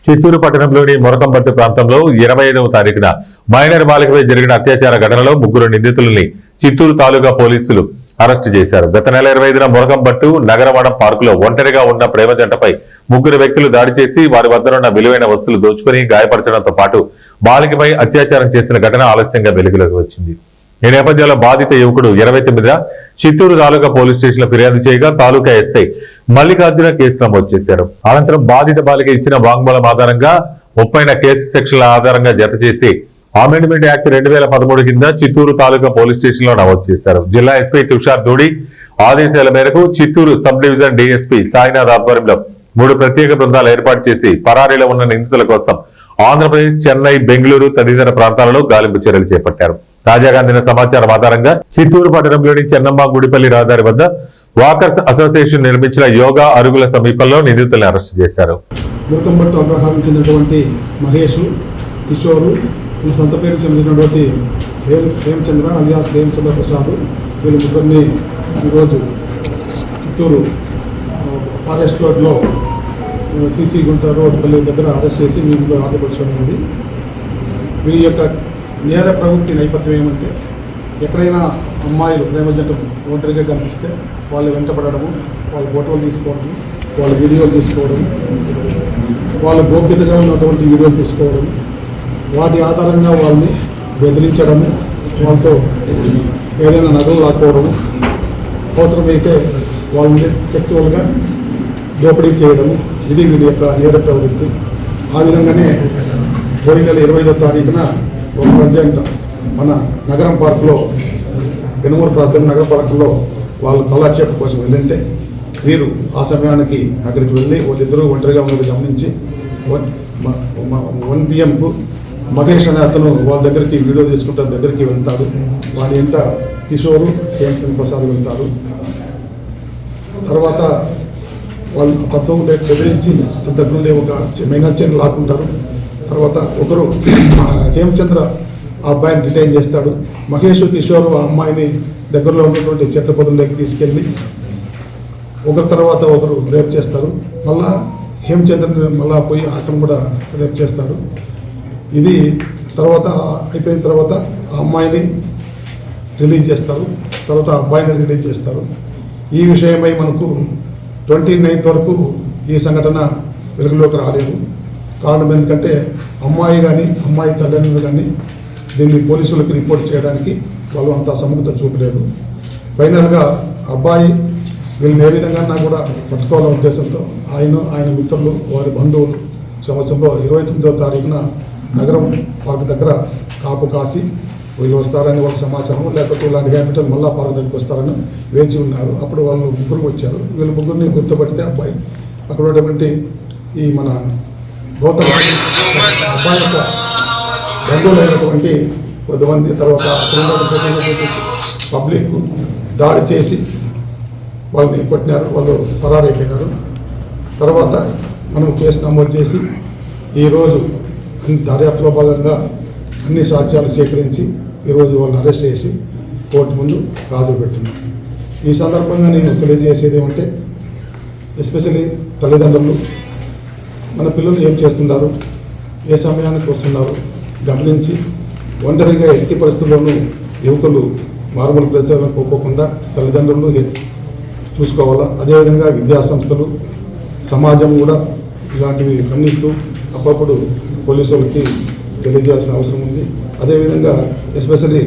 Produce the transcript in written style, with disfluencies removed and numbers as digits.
చిత్తూరు పట్టణంలోని మొరకంపట్టు ప్రాంతంలో 25వ తారీఖున మైనర్ బాలికపై జరిగిన అత్యాచార ఘటనలో ముగ్గురు నిందితులని చిత్తూరు తాలూకా పోలీసులు అరెస్టు చేశారు. గత నెల 25న మొరకంపట్టు నగరవాడం పార్కులో ఒంటరిగా ఉన్న ప్రేమ జంటపై ముగ్గురు వ్యక్తులు దాడి చేసి వారి వద్దనున్న విలువైన వస్తువులు దోచుకుని గాయపరచడంతో పాటు బాలికపై అత్యాచారం చేసిన ఘటన ఆలస్యంగా వెలుగులోకి వచ్చింది. ఈ నేపథ్యంలో బాధిత యువకుడు 29న చిత్తూరు తాలూకా పోలీస్ స్టేషన్ లో ఫిర్యాదు చేయగా తాలూకా ఎస్ఐ మల్లికార్జున కేసు నమోదు చేశారు. అనంతరం బాధిత బాలిక ఇచ్చిన వాంగ్మూలం ఆధారంగా 30 కేసు సెక్షన్ల ఆధారంగా జత చేసి అమెండ్మెంట్ యాక్ట్ 2013 కింద చిత్తూరు తాలూకా పోలీస్ స్టేషన్ లో నమోదు చేశారు. జిల్లా ఎస్పీ తుషార్ దూడి ఆదేశాల మేరకు Chittoor sub division DSP Sainath ఆధ్వర్యంలో 3 ప్రత్యేక బృందాలు ఏర్పాటు చేసి పరారీలో ఉన్న నిందితుల కోసం ఆంధ్రప్రదేశ్, చెన్నై, బెంగళూరు తదితర ప్రాంతాలలో గాలింపు చర్యలు చేపట్టారు. తాజాగా అందిన సమాచారం ఆధారంగా చిత్తూరు పట్టణంలోని చెన్నమ్మ గుడిపల్లి రహదారి వద్ద వాకర్స్ అసోసియేషన్ నిర్మించిన యోగా అరుగుల సమీపంలో నిందితులను అరెస్టు చేశారు. మురకంపట్టు అగ్రహారం చెందినటువంటి మహేష్, కిషోరు, సొంత పేరు చెందినటువంటి హేమచంద్ర అలియాస్ హేమచంద్ర ప్రసాద్, వీళ్ళు ముగ్గురిని ఈరోజు చిత్తూరు ఫారెస్ట్ రోడ్లో సిసి గుంట రోడ్ పల్లి దగ్గర అరెస్ట్ చేసి వీళ్ళు ఆధారపరచడం అనేది. వీరి యొక్క నేర ప్రవృత్తి నేపథ్యం ఏమంటే, ఎక్కడైనా అమ్మాయిలు ప్రేమ జంట ఒంటరిగా కనిపిస్తే వాళ్ళు వెంటపడము, వాళ్ళ ఫోటోలు తీసుకోవడం, వాళ్ళ వీడియోలు తీసుకోవడం, వాళ్ళు గోప్యతగా ఉన్నటువంటి వీడియోలు తీసుకోవడం, వాటి ఆధారంగా వాళ్ళని బెదిరించడము, వాళ్ళతో ఏదైనా నగలు లాక్కోవడము, అవసరమైతే వాళ్ళని సెక్సువల్గా దోపిడీ చేయడము, ఇది వీరి యొక్క నేర ప్రవృత్తి. ఆ విధంగానే పోయిన నెల 25వ తారీఖున ఒక ప్రజెంట్ మన నగరం పార్కులో పెనుమూరు క్రాస్ నగర పార్కులో వాళ్ళు కాలక్షేపం కోసం వెళ్ళింటే వీరు ఆ సమయానికి అక్కడికి వెళ్ళి వాళ్ళిద్దరూ ఒంటరిగా ఉన్నది గమనించి 1 PM మహేష్ అనే అతను వాళ్ళ దగ్గరికి వీడియో తీసుకుంటే దగ్గరికి వెళ్తాడు. వాడి ఇంట కిషోరు, హేమచంద్ర ప్రసాద్ వెళ్తారు. తర్వాత వాళ్ళు తత్వం బెదిరించి దగ్గర నుండి ఒక మైనర్ చైన్ లాక్కుంటారు. తర్వాత ఒకరు హేమచంద్ర ఆ అబ్బాయిని డిటైన్ చేస్తాడు. మహేష్, కిషోర్ ఆ అమ్మాయిని దగ్గరలో ఉన్నటువంటి చెత్తపొదల్లోకి తీసుకెళ్ళి ఒకరి తర్వాత ఒకరు రేప్ చేస్తారు. మళ్ళా హేమచంద్రని మళ్ళా పోయి అతను కూడా రేప్ చేస్తాడు. ఇది తర్వాత అయిపోయిన తర్వాత ఆ అమ్మాయిని రిలీజ్ చేస్తారు. తర్వాత ఆ అబ్బాయిని రిలీజ్ చేస్తారు. ఈ విషయమై మనకు 29th వరకు ఈ సంఘటన వెలుగులోకి రాలేదు. కారణం ఎందుకంటే అమ్మాయి కానీ అమ్మాయి తల్లిదండ్రులు కానీ దీన్ని పోలీసులకు రిపోర్ట్ చేయడానికి వాళ్ళు అంత సముఖత చూపలేదు. ఫైనల్గా అబ్బాయి వీళ్ళని ఏ విధంగా కూడా పట్టుకోవాలనే ఉద్దేశంతో ఆయన మిత్రులు, వారి బంధువులు సంవత్సరంలో 29వ తారీఖున నగరం పార్క్ దగ్గర కాపు కాసి వీళ్ళు వస్తారని వాళ్ళకి సమాచారం, లేకపోతే ఇలాంటి క్యాపిటల్ మళ్ళా పార్క్ దగ్గరికి వస్తారని వేచి ఉన్నారు. అప్పుడు వాళ్ళు ముగ్గురు వచ్చారు. వీళ్ళు ముగ్గురిని గుర్తుపడితే అబ్బాయి అక్కడ ఉన్నటువంటి ఈ మన గౌతమ్ అబ్బాయి యొక్క బంధువులైనటువంటి కొద్దిమంది, తర్వాత పబ్లిక్ దాడి చేసి వాళ్ళని కొట్టినారు. వాళ్ళు పరారైపోయినారు. తర్వాత మనం కేసు నమోదు చేసి ఈరోజు దర్యాప్తులో భాగంగా అన్ని సాక్ష్యాలు సేకరించి ఈరోజు వాళ్ళని అరెస్ట్ చేసి కోర్టు ముందు హాజరు పెట్టున్నాం. ఈ సందర్భంగా నేను తెలియజేసేది ఏమంటే, ఎస్పెషల్లీ తల్లిదండ్రులు మన పిల్లలు ఏం చేస్తున్నారు, ఏ సమయానికి వస్తున్నారు గమనించి ఒంటరిగా ఎట్టి పరిస్థితుల్లోనూ యువకులు మారుమూల ప్రదేశాలను పోకోకుండా తల్లిదండ్రులు చూసుకోవాలా. అదేవిధంగా విద్యాసంస్థలు, సమాజం కూడా ఇలాంటివి ఖండిస్తూ అప్పుడప్పుడు పోలీసులకి తెలియజేయాల్సిన అవసరం ఉంది. అదేవిధంగా ఎస్పెషల్లీ